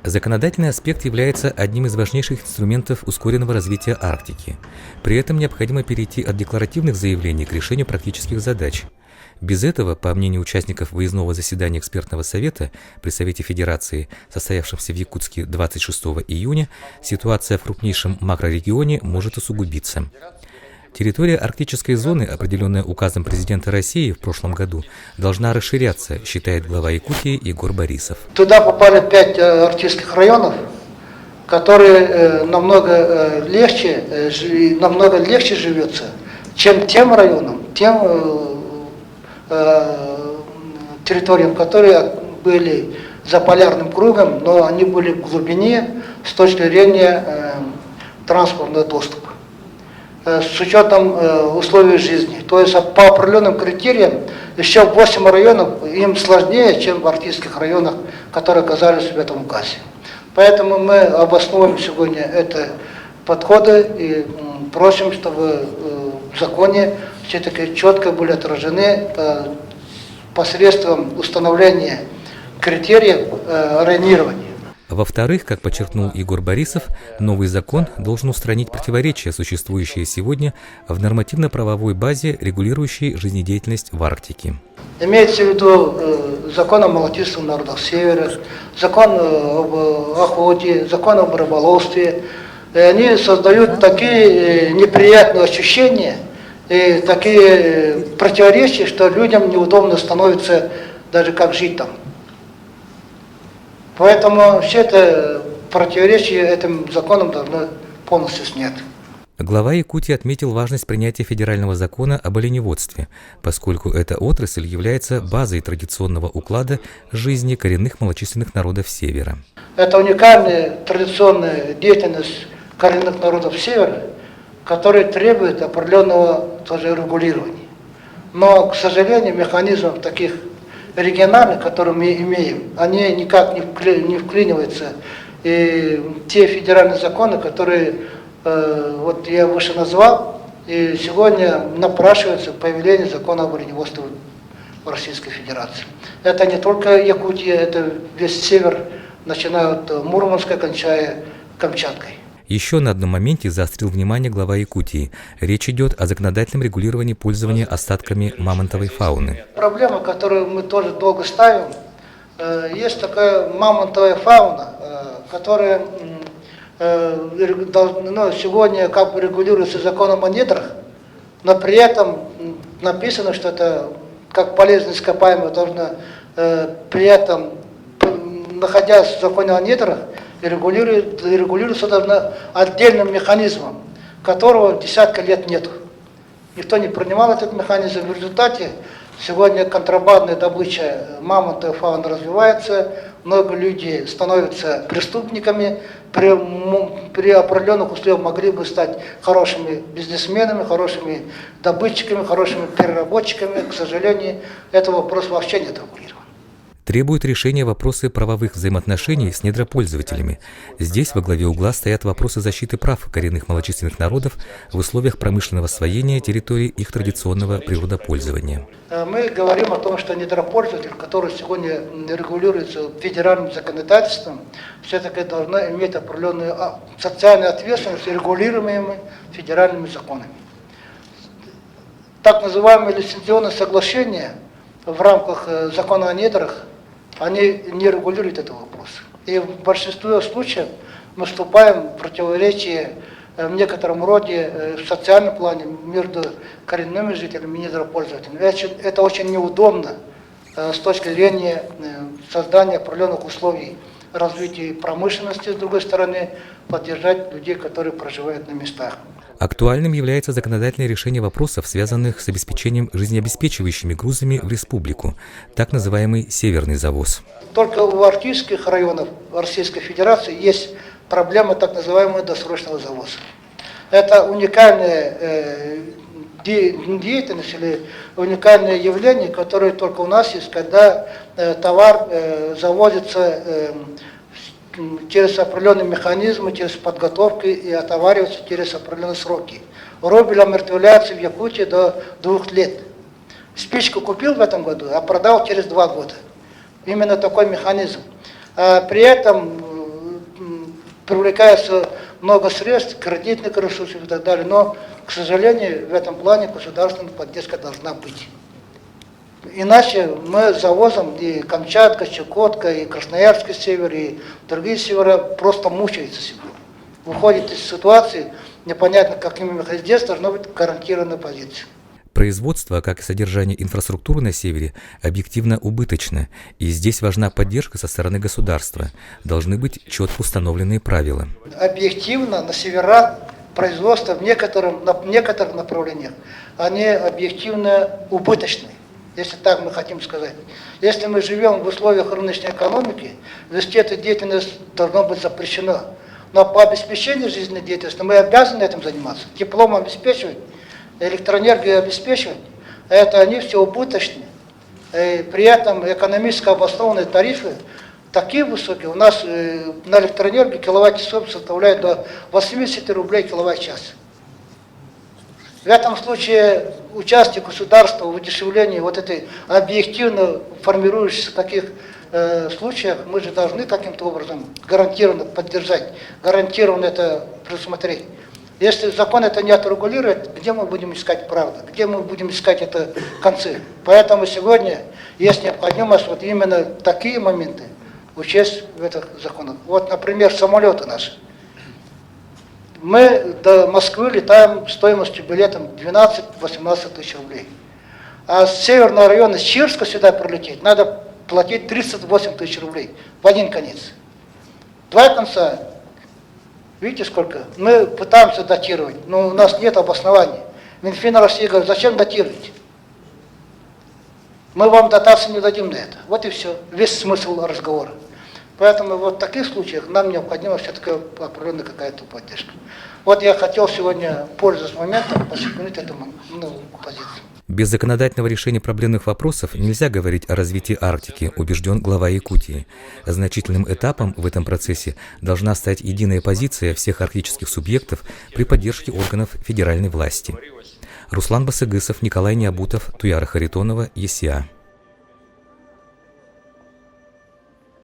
Законодательный аспект является одним из важнейших инструментов ускоренного развития Арктики. При этом необходимо перейти от декларативных заявлений к решению практических задач. Без этого, по мнению участников выездного заседания экспертного совета при Совете Федерации, состоявшемся в Якутске 26 июня, ситуация в крупнейшем макрорегионе может усугубиться. Территория арктической зоны, определенная указом президента России в прошлом году, должна расширяться, считает глава Якутии Егор Борисов. Туда попали 5 арктических районов, которые намного легче живется, чем тем районам, тем территориям, которые были за полярным кругом, но они были в глубине с точки зрения транспортного доступа. С учетом условий жизни. То есть по определенным критериям еще 8 районов им сложнее, чем в арктических районах, которые оказались в этом указе. Поэтому мы обосновываем сегодня это подходы и просим, чтобы в законе все-таки четко были отражены посредством установления критериев районирования. Во-вторых, как подчеркнул Егор Борисов, новый закон должен устранить противоречия, существующие сегодня в нормативно-правовой базе, регулирующей жизнедеятельность в Арктике. Имеется в виду закон о малочисленных народах Севера, закон об охоте, закон об рыболовстве. И они создают такие неприятные ощущения и такие противоречия, что людям неудобно становится даже как жить там. Поэтому все это противоречие этим законам должно полностью снять. Глава Якутии отметил важность принятия федерального закона об оленеводстве, поскольку эта отрасль является базой традиционного уклада жизни коренных малочисленных народов Севера. Это уникальная традиционная деятельность коренных народов Севера, которая требует определенного тоже регулирования. Но, к сожалению, механизмов таких региональных, которые мы имеем, они никак не вклиниваются. И те федеральные законы, которые вот я выше назвал, и сегодня напрашивается появление закона об оленеводстве в Российской Федерации. Это не только Якутия, это весь север, начиная от Мурманска, кончая Камчаткой. Еще на одном моменте заострил внимание глава Якутии. Речь идет о законодательном регулировании пользования остатками мамонтовой фауны. Проблема, которую мы тоже долго ставим, есть такая мамонтовая фауна, которая сегодня как бы регулируется законом о недрах, но при этом написано, что это как полезное ископаемое должно при этом, находясь в законе о недрах, регулируется должно отдельным механизмом, которого десятка лет нет. Никто не принимал этот механизм. В результате сегодня контрабандная добыча мамонтовой фауны развивается, много людей становятся преступниками, при определенных условиях могли бы стать хорошими бизнесменами, хорошими добытчиками, хорошими переработчиками. К сожалению, этого вопроса вообще не отрегулирован. Требуют решения вопросы правовых взаимоотношений с недропользователями. Здесь во главе угла стоят вопросы защиты прав коренных малочисленных народов в условиях промышленного освоения территории их традиционного природопользования. Мы говорим о том, что недропользователь, который сегодня регулируется федеральным законодательством, все-таки должна иметь определенную социальную ответственность, регулируемую федеральными законами. Так называемые лицензионные соглашения в рамках закона о недрах, они не регулируют этот вопрос. И в большинстве случаев мы вступаем в противоречие в некотором роде в социальном плане между коренными жителями и недропользователями. Это очень неудобно с точки зрения создания определенных условий развития промышленности, с другой стороны, поддержать людей, которые проживают на местах. Актуальным является законодательное решение вопросов, связанных с обеспечением жизнеобеспечивающими грузами в республику, так называемый северный завоз. Только в арктических районах Российской Федерации есть проблема так называемого досрочного завоза. Это уникальная деятельность или уникальное явление, которое только у нас есть, когда товар завозится через определенные механизмы, через подготовку и отоваривается через определенные сроки. Рубль омертвляется в Якутии до 2 лет. Спичку купил в этом году, а продал через 2 года. Именно такой механизм. При этом привлекается много средств, кредитных ресурсов и так далее, но, к сожалению, в этом плане государственная поддержка должна быть. Иначе мы завозом и Камчатка, Чукотка, и Красноярский север, и другие севера просто мучаются сегодня. Выходит из ситуации, непонятно, какими механизмами должна быть гарантированная позиция. Производство, как и содержание инфраструктуры на севере, объективно убыточно, и здесь важна поддержка со стороны государства. Должны быть четко установленные правила. Объективно на севера производство на некоторых направлениях, они объективно убыточны, если так мы хотим сказать. Если мы живем в условиях рыночной экономики, вести эту деятельность должно быть запрещено. Но по обеспечению жизненной деятельности мы обязаны этим заниматься, теплом обеспечивать, электроэнергию обеспечивать, это они все убыточны. И при этом экономически обоснованные тарифы такие высокие. У нас на электроэнергию киловатт-часов составляет до 80 рублей киловатт-час. В этом случае участие государства в удешевлении вот этой объективно формирующейся в таких случаях, мы же должны каким-то образом гарантированно поддержать, гарантированно это предусмотреть. Если закон это не отрегулирует, где мы будем искать правду, где мы будем искать это концы? Поэтому сегодня есть необходимость вот именно такие моменты учесть в этих законах. Вот, например, самолеты наши. Мы до Москвы летаем стоимостью билета 12-18 тысяч рублей. А с северного района, с Чирска сюда прилететь, надо платить 38 тысяч рублей в один конец. Два конца. Видите, сколько? Мы пытаемся датировать, но у нас нет обоснований. Минфин России говорит, зачем датировать? Мы вам дотации не дадим на это. Вот и все. Весь смысл разговора. Поэтому вот в таких случаях нам необходима все-таки определенная какая-то поддержка. Вот я хотел сегодня, пользуясь моментом, подчеркнуть эту позицию. Без законодательного решения проблемных вопросов нельзя говорить о развитии Арктики, убежден глава Якутии. Значительным этапом в этом процессе должна стать единая позиция всех арктических субъектов при поддержке органов федеральной власти. Руслан Басыгысов, Николай Необутов, Туяра Харитонова, ЕСИА.